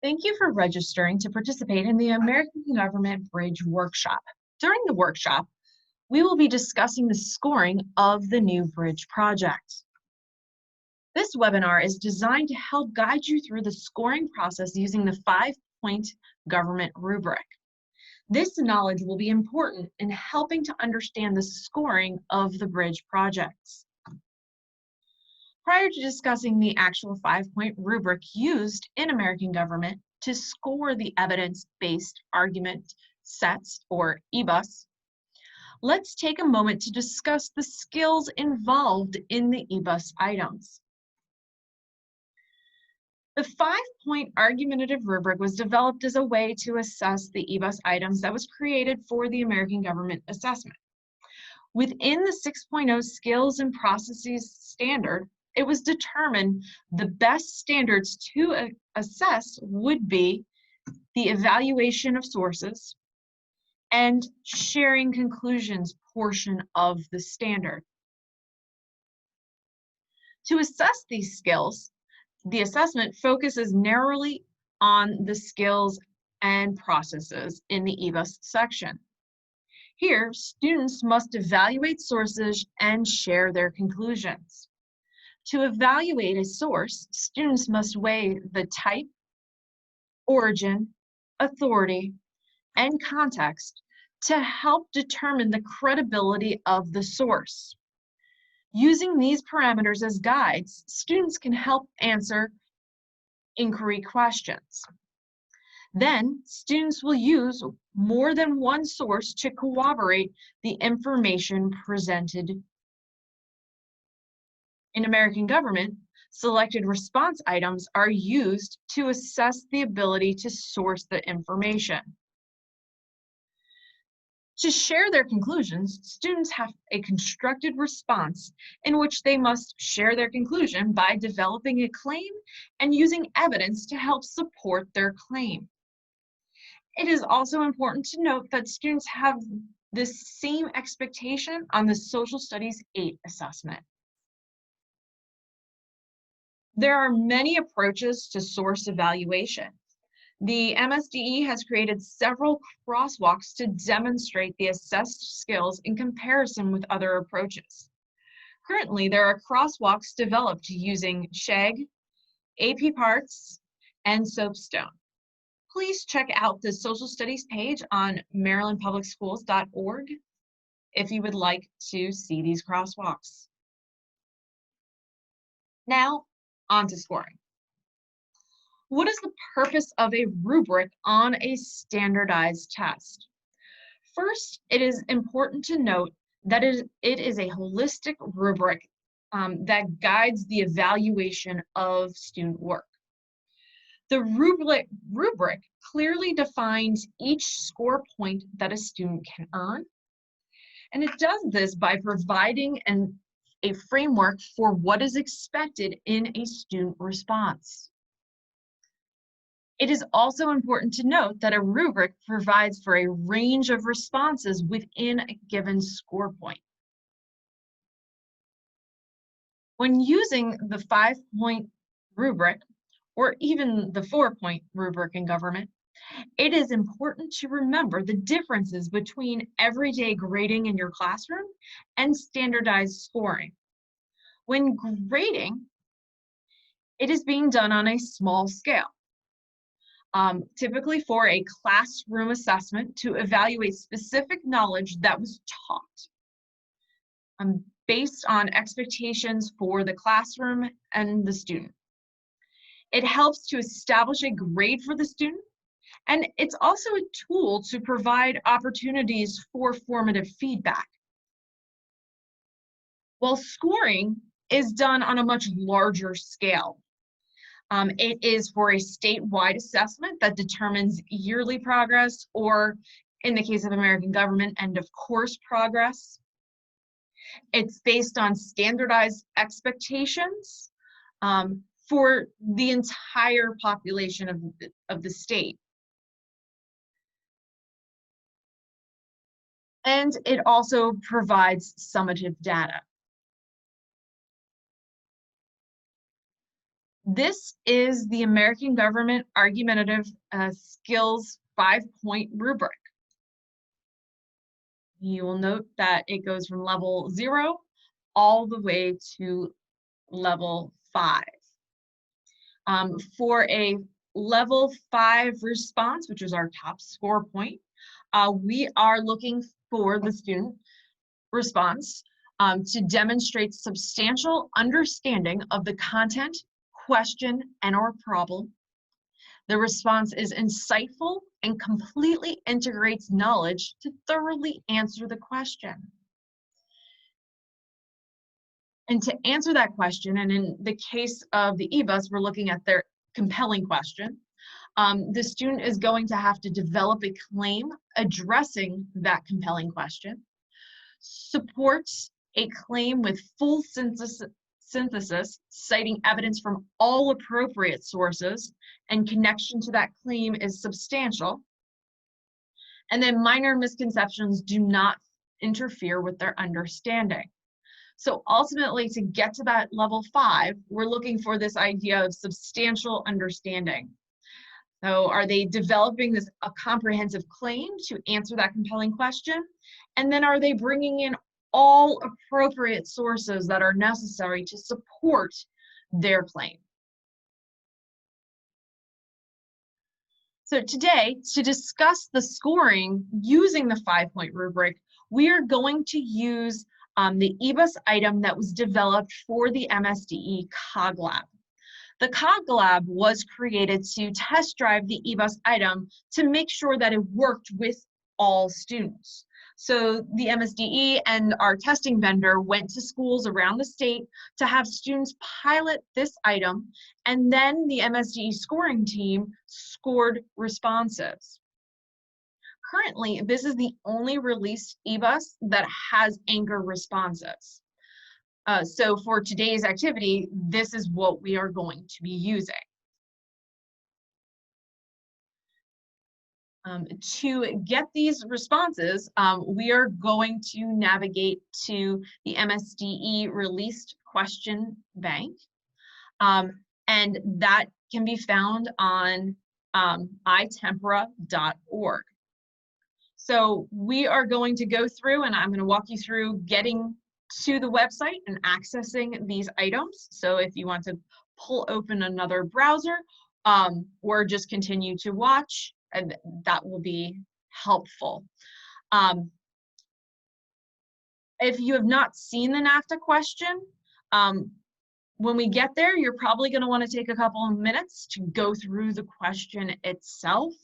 Thank you for registering to participate in the American Government Bridge Workshop. During the workshop, we will be discussing the scoring of the new bridge project. This webinar is designed to help guide you through the scoring process using the 5-point government rubric. This knowledge will be important in helping to understand the scoring of the bridge projects. Prior to discussing the actual 5-point rubric used in American government to score the evidence-based argument sets, or EBAS, let's take a moment to discuss the skills involved in the EBAS items. The 5-point argumentative rubric was developed as a way to assess the EBAS items that was created for the American government assessment. Within the 6.0 Skills and Processes standard, it was determined the best standards to assess would be the evaluation of sources and sharing conclusions portion of the standard. To assess these skills, the assessment focuses narrowly on the skills and processes in the EBAS section. Here, students must evaluate sources and share their conclusions. To evaluate a source, students must weigh the type, origin, authority, and context to help determine the credibility of the source. Using these parameters as guides, students can help answer inquiry questions. Then, students will use more than one source to corroborate the information presented. In American government, selected response items are used to assess the ability to source the information. To share their conclusions, students have a constructed response in which they must share their conclusion by developing a claim and using evidence to help support their claim. It is also important to note that students have the same expectation on the Social Studies 8 assessment. There are many approaches to source evaluation. The MSDE has created several crosswalks to demonstrate the assessed skills in comparison with other approaches. Currently, there are crosswalks developed using SHEG, AP Parts, and Soapstone. Please check out the Social Studies page on marylandpublicschools.org if you would like to see these crosswalks. Now, on to scoring. What is the purpose of a rubric on a standardized test? First, it is important to note that it is a holistic rubric that guides the evaluation of student work. The rubric clearly defines each score point that a student can earn, and it does this by providing a framework for what is expected in a student response. It is also important to note that a rubric provides for a range of responses within a given score point. When using the 5-point rubric, or even the 4-point rubric in government, it is important to remember the differences between everyday grading in your classroom and standardized scoring. When grading, it is being done on a small scale. Typically for a classroom assessment to evaluate specific knowledge that was taught based on expectations for the classroom and the student. It helps to establish a grade for the student, and it's also a tool to provide opportunities for formative feedback. While scoring is done on a much larger scale. It is for a statewide assessment that determines yearly progress, or in the case of American government, end of course progress. It's based on standardized expectations for the entire population of the state. And it also provides summative data. This is the American Government Argumentative Skills 5-point rubric. You will note that it goes from level 0 all the way to level 5. For a level 5 response, which is our top score point, we are looking for the student response to demonstrate substantial understanding of the content, question, and/or problem. The response is insightful and completely integrates knowledge to thoroughly answer the question. And to answer that question, and in the case of the EBAS, we're looking at their compelling question. The student is going to have to develop a claim addressing that compelling question, supports a claim with full synthesis, citing evidence from all appropriate sources, and connection to that claim is substantial. And then minor misconceptions do not interfere with their understanding. So ultimately, to get to that level 5, we're looking for this idea of substantial understanding. So are they developing a comprehensive claim to answer that compelling question? And then are they bringing in all appropriate sources that are necessary to support their claim? So today, to discuss the scoring using the 5-point rubric, we are going to use the EBAS item that was developed for the MSDE COG Lab. The COG Lab was created to test drive the EBAS item to make sure that it worked with all students. So the MSDE and our testing vendor went to schools around the state to have students pilot this item, and then the MSDE scoring team scored responses. Currently, this is the only released EBAS that has anchor responses. So for today's activity, this is what we are going to be using. To get these responses, we are going to navigate to the MSDE released question bank, and that can be found on itempora.org. So we are going to go through, and I'm going to walk you through getting to the website and accessing these items. So if you want to pull open another browser or just continue to watch, and that will be helpful. If you have not seen the NAFTA question, when we get there, you're probably going to want to take a couple of minutes to go through the question itself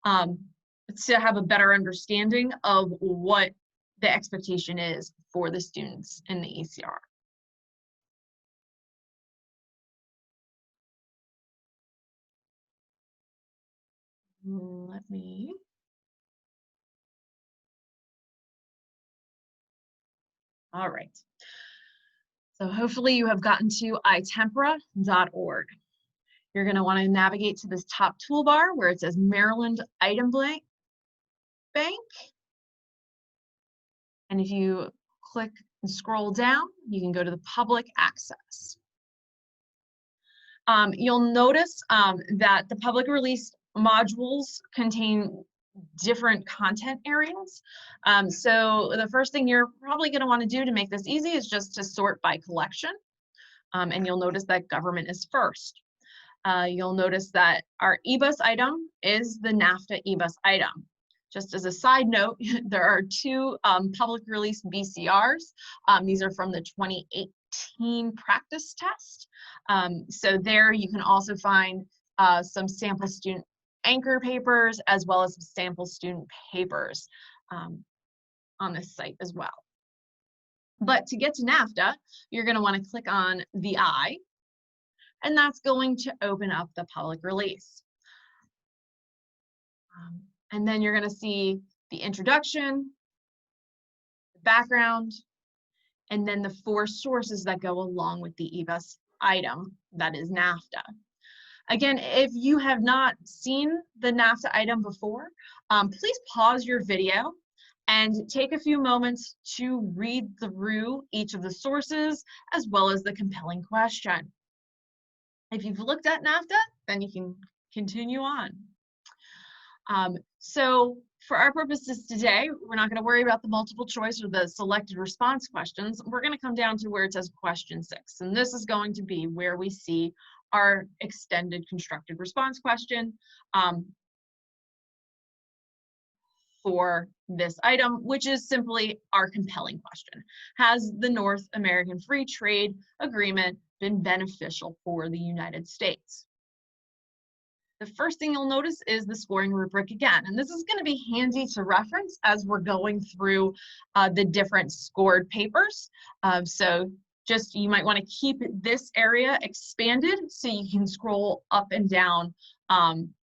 to have a better understanding of what the expectation is for the students in the ECR. Let me. All right. So hopefully you have gotten to itempora.org. You're going to want to navigate to this top toolbar where it says Maryland Item Bank. And if you click and scroll down, you can go to the public access. You'll notice that the public release modules contain different content areas. So the first thing you're probably going to want to do to make this easy is just to sort by collection. And you'll notice that government is first. You'll notice that our EBAS item is the NAFTA EBAS item. Just as a side note, there are 2 public release BCRs. These are from the 2018 practice test. So there you can also find some sample student anchor papers as well as some sample student papers on this site as well. But to get to NAFTA, you're going to want to click on the I, and that's going to open up the public release. And then you're going to see the introduction, the background, and then the 4 sources that go along with the EBAS item, that is NAFTA. Again, if you have not seen the NAFTA item before, please pause your video and take a few moments to read through each of the sources as well as the compelling question. If you've looked at NAFTA, then you can continue on. So for our purposes today, we're not going to worry about the multiple choice or the selected response questions. We're going to come down to where it says question 6. And this is going to be where we see our extended constructed response question for this item, which is simply our compelling question. Has the North American Free Trade Agreement been beneficial for the United States? The first thing you'll notice is the scoring rubric again, and this is going to be handy to reference as we're going through the different scored papers. So just you might want to keep this area expanded so you can scroll up and down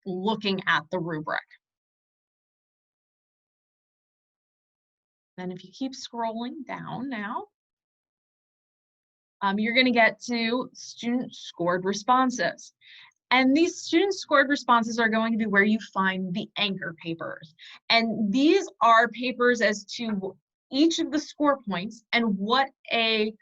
looking at the rubric. Then if you keep scrolling down now, you're going to get to student scored responses. And these student scored responses are going to be where you find the anchor papers. And these are papers as to each of the score points and what a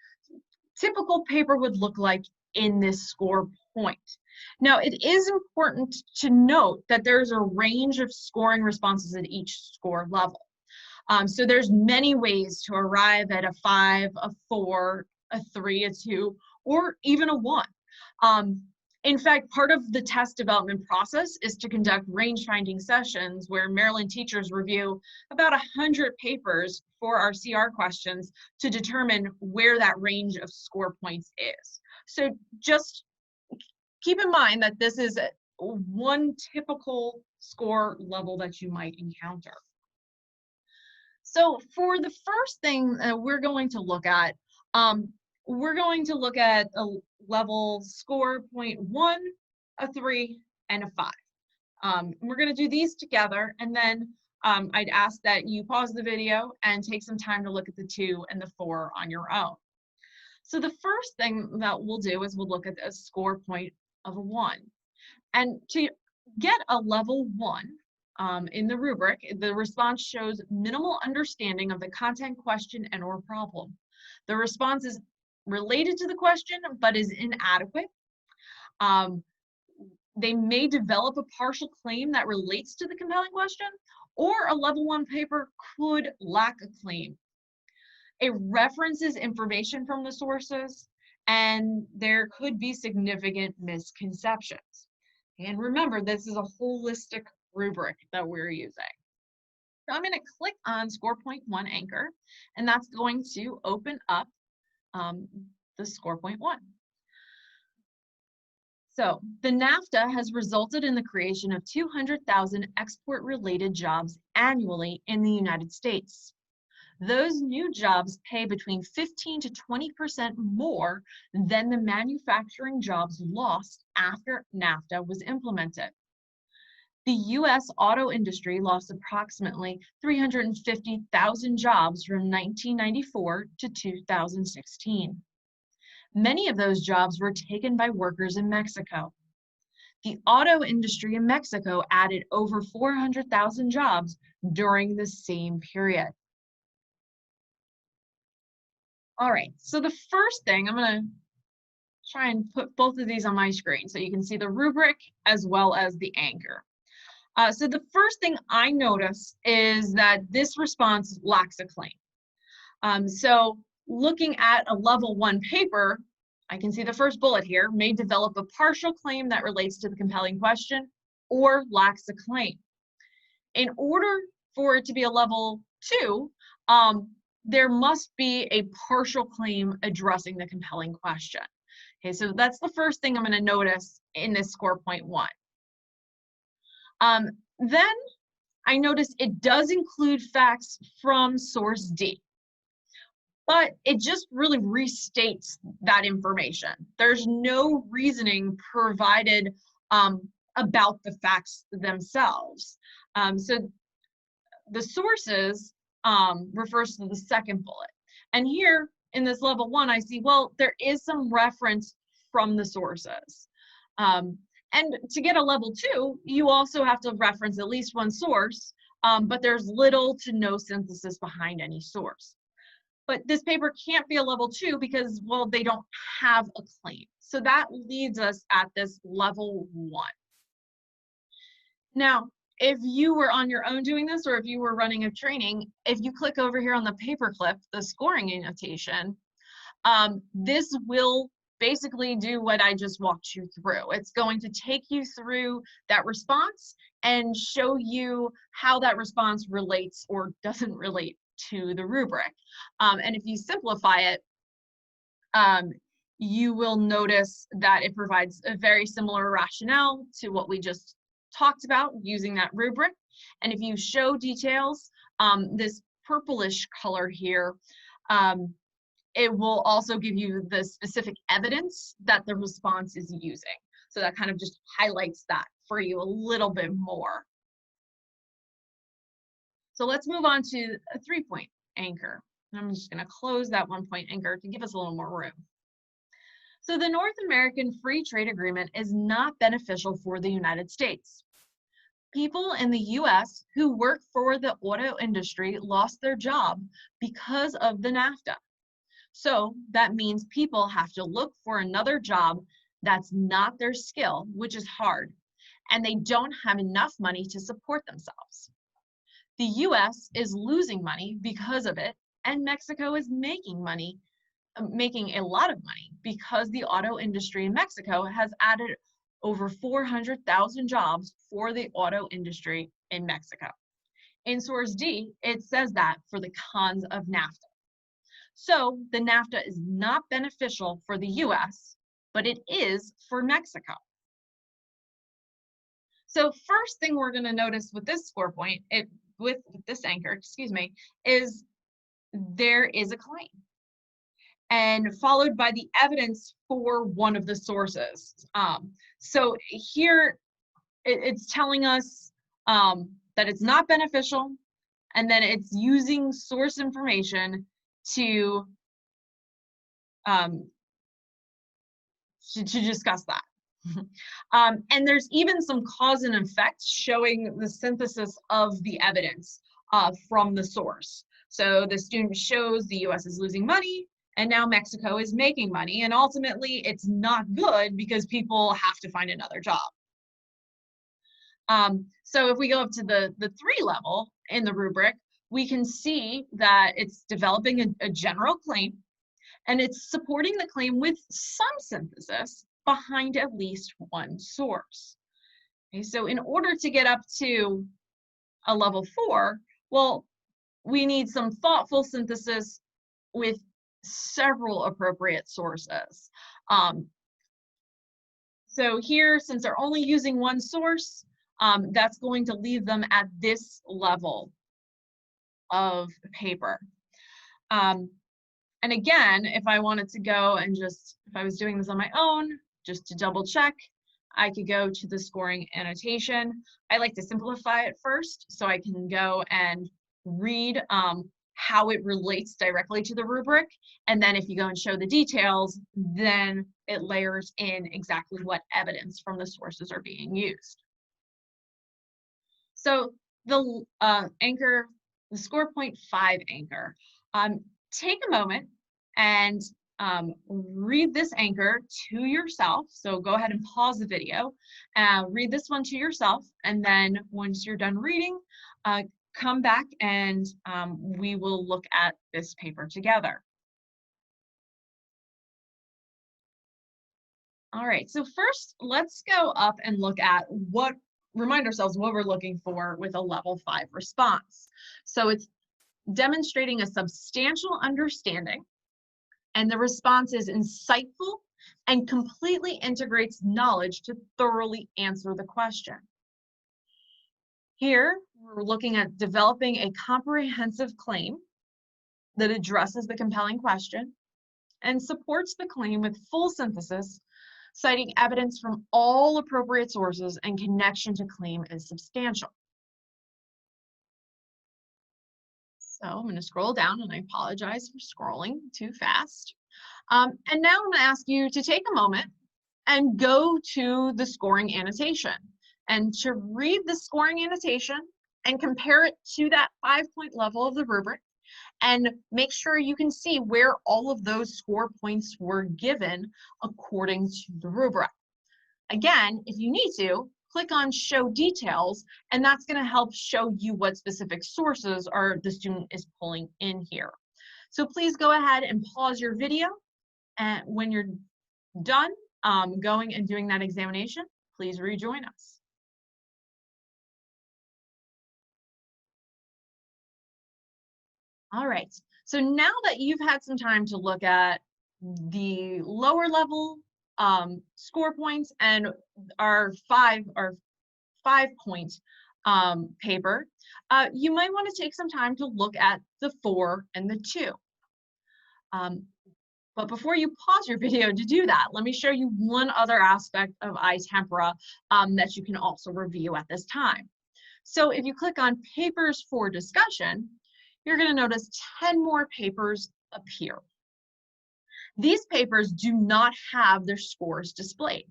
typical paper would look like in this score point. Now, it is important to note that there's a range of scoring responses at each score level. So there's many ways to arrive at a 5, a 4, a 3, a 2, or even a 1. In fact, part of the test development process is to conduct range finding sessions where Maryland teachers review about 100 papers for our CR questions to determine where that range of score points is. So just keep in mind that this is one typical score level that you might encounter. So for the first thing we're going to look at a level score point 1, a 3, and a 5. We're going to do these together, and then I'd ask that you pause the video and take some time to look at the 2 and the 4 on your own. So the first thing that we'll do is we'll look at a score point of a 1. And to get a level 1 in the rubric, the response shows minimal understanding of the content, question, and or problem. The response is related to the question, but is inadequate. They may develop a partial claim that relates to the compelling question, or a level 1 paper could lack a claim. It references information from the sources, and there could be significant misconceptions. And remember, this is a holistic rubric that we're using. So I'm going to click on score point 1 anchor, and that's going to open up the score point 1. So the NAFTA has resulted in the creation of 200,000 export-related jobs annually in the United States. Those new jobs pay between 15 to 20% more than the manufacturing jobs lost after NAFTA was implemented. The U.S. auto industry lost approximately 350,000 jobs from 1994 to 2016. Many of those jobs were taken by workers in Mexico. The auto industry in Mexico added over 400,000 jobs during the same period. All right, so the first thing, I'm going to try and put both of these on my screen so you can see the rubric as well as the anchor. So the first thing I notice is that this response lacks a claim. So looking at a level 1 paper, I can see the first bullet here, may develop a partial claim that relates to the compelling question or lacks a claim. In order for it to be a level 2, there must be a partial claim addressing the compelling question. Okay, so that's the first thing I'm going to notice in this score point 1. Then I notice it does include facts from source D, but it just really restates that information. There's no reasoning provided about the facts themselves. So the sources refers to the second bullet. And here in this level 1, I see, well, there is some reference from the sources. And to get a level 2, you also have to reference at least one source, but there's little to no synthesis behind any source. But this paper can't be a level 2 because, well, they don't have a claim. So that leads us at this level 1. Now, if you were on your own doing this, or if you were running a training, if you click over here on the paperclip, the scoring annotation, this will basically do what I just walked you through. It's going to take you through that response and show you how that response relates or doesn't relate to the rubric. And if you simplify it, you will notice that it provides a very similar rationale to what we just talked about using that rubric. And if you show details, this purplish color here, it will also give you the specific evidence that the response is using. So that kind of just highlights that for you a little bit more. So let's move on to a 3-point anchor. I'm just going to close that 1-point anchor to give us a little more room. So the North American Free Trade Agreement is not beneficial for the United States. People in the US who work for the auto industry lost their job because of the NAFTA. So that means people have to look for another job that's not their skill, which is hard, and they don't have enough money to support themselves. The US is losing money because of it, and Mexico is making money, making a lot of money because the auto industry in Mexico has added over 400,000 jobs for the auto industry in Mexico. In source D, it says that for the cons of NAFTA. So the NAFTA is not beneficial for the US, but it is for Mexico. So first thing we're going to notice with this score point, with this anchor, excuse me, is there is a claim, and followed by the evidence for one of the sources. So here it's telling us that it's not beneficial, and then it's using source information to discuss that. And there's even some cause and effect showing the synthesis of the evidence from the source. So the student shows the US is losing money, and now Mexico is making money, and ultimately it's not good because people have to find another job. So if we go up to the 3 level in the rubric, we can see that it's developing a general claim, and it's supporting the claim with some synthesis behind at least one source. Okay, so in order to get up to a level 4, well, we need some thoughtful synthesis with several appropriate sources. So here, since they're only using one source, that's going to leave them at this level of paper. And again, if I wanted to go and if I was doing this on my own, just to double check, I could go to the scoring annotation. I like to simplify it first so I can go and read how it relates directly to the rubric. And then if you go and show the details, then it layers in exactly what evidence from the sources are being used. So the anchor, the score point 5 anchor, take a moment and read this anchor to yourself. So go ahead and pause the video, read this one to yourself, and then once you're done reading, come back and we will look at this paper together. All right, so first let's go up and look at remind ourselves what we're looking for with a level 5 response. So it's demonstrating a substantial understanding, and the response is insightful and completely integrates knowledge to thoroughly answer the question. Here, we're looking at developing a comprehensive claim that addresses the compelling question and supports the claim with full synthesis, citing evidence from all appropriate sources, and connection to claim is substantial. So I'm going to scroll down, and I apologize for scrolling too fast. And now I'm going to ask you to take a moment and go to the scoring annotation and to read the scoring annotation and compare it to that 5-point level of the rubric and make sure you can see where all of those score points were given according to the rubric. Again, if you need to, click on Show Details, and that's going to help show you what specific sources the student is pulling in here. So please go ahead and pause your video, and when you're done going and doing that examination, please rejoin us. All right, so now that you've had some time to look at the lower level score points and our five point paper, you might want to take some time to look at the 4 and the 2. But before you pause your video to do that, let me show you one other aspect of iTempera that you can also review at this time. So if you click on Papers for Discussion, you're going to notice 10 more papers appear. These papers do not have their scores displayed.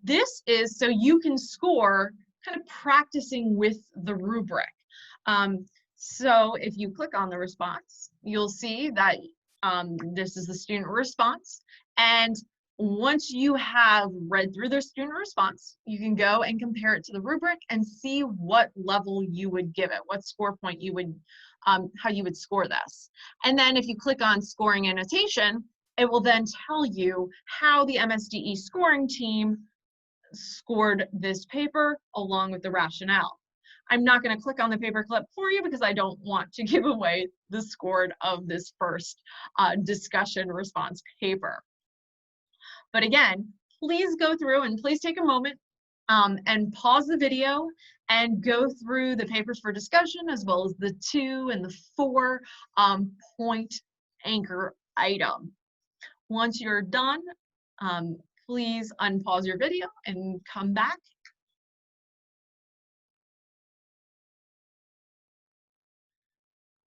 This is so you can score kind of practicing with the rubric. So if you click on the response, you'll see that this is the student response. And once you have read through the student response, you can go and compare it to the rubric and see what level you would give it, what score point you would, how you would score this. And then if you click on scoring annotation, it will then tell you how the MSDE scoring team scored this paper along with the rationale. I'm not going to click on the paper clip for you because I don't want to give away the score of this first discussion response paper. But again, please go through and please take a moment and pause the video and go through the papers for discussion as well as the 2 and the 4 point anchor item. Once you're done, please unpause your video and come back.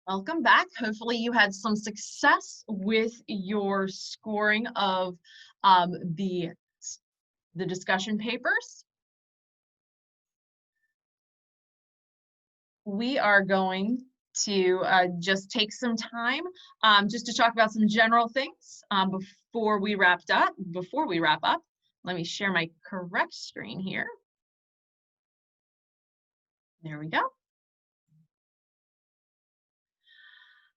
Welcome back. Hopefully you had some success with your scoring of the discussion papers. We are going to just take some time just to talk about some general things before we wrap up. Let me share my correct screen here. There we go.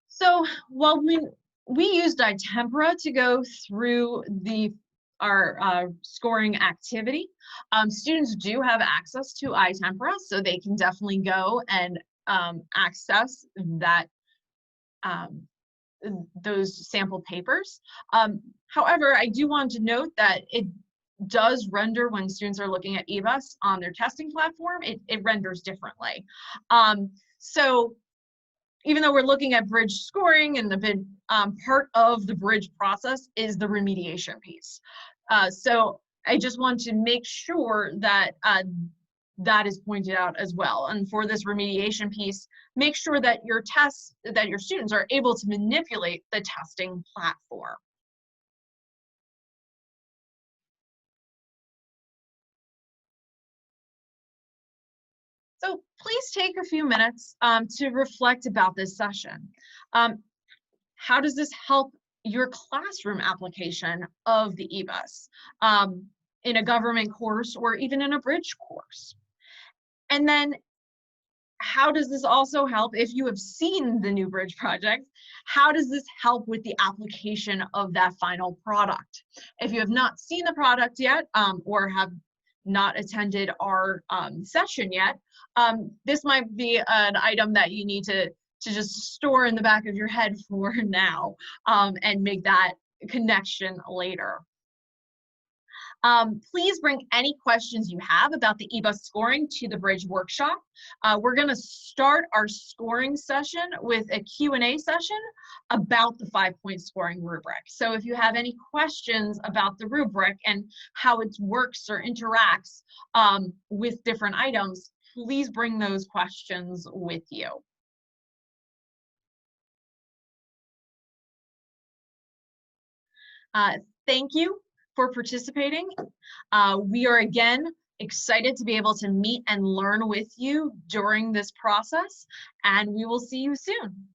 So while we used iTempera to go through our scoring activity, students do have access to iTempera, so they can definitely go and access that those sample papers. However, I do want to note that it does render when students are looking at EBAS on their testing platform, it renders differently. So even though we're looking at bridge scoring, and the part of the bridge process is the remediation piece. So I just want to make sure that that is pointed out as well. And for this remediation piece, make sure that your students are able to manipulate the testing platform. So please take a few minutes to reflect about this session. How does this help your classroom application of the EBAS in a government course or even in a bridge course? And then how does this also help, if you have seen the new bridge project, how does this help with the application of that final product? If you have not seen the product yet or have not attended our session yet, this might be an item that you need to just store in the back of your head for now and make that connection later. Please bring any questions you have about the EBAS scoring to the Bridge workshop. We're going to start our scoring session with a Q&A session about the 5-point scoring rubric. So if you have any questions about the rubric and how it works or interacts with different items, please bring those questions with you. Thank you for participating. We are again excited to be able to meet and learn with you during this process, and we will see you soon.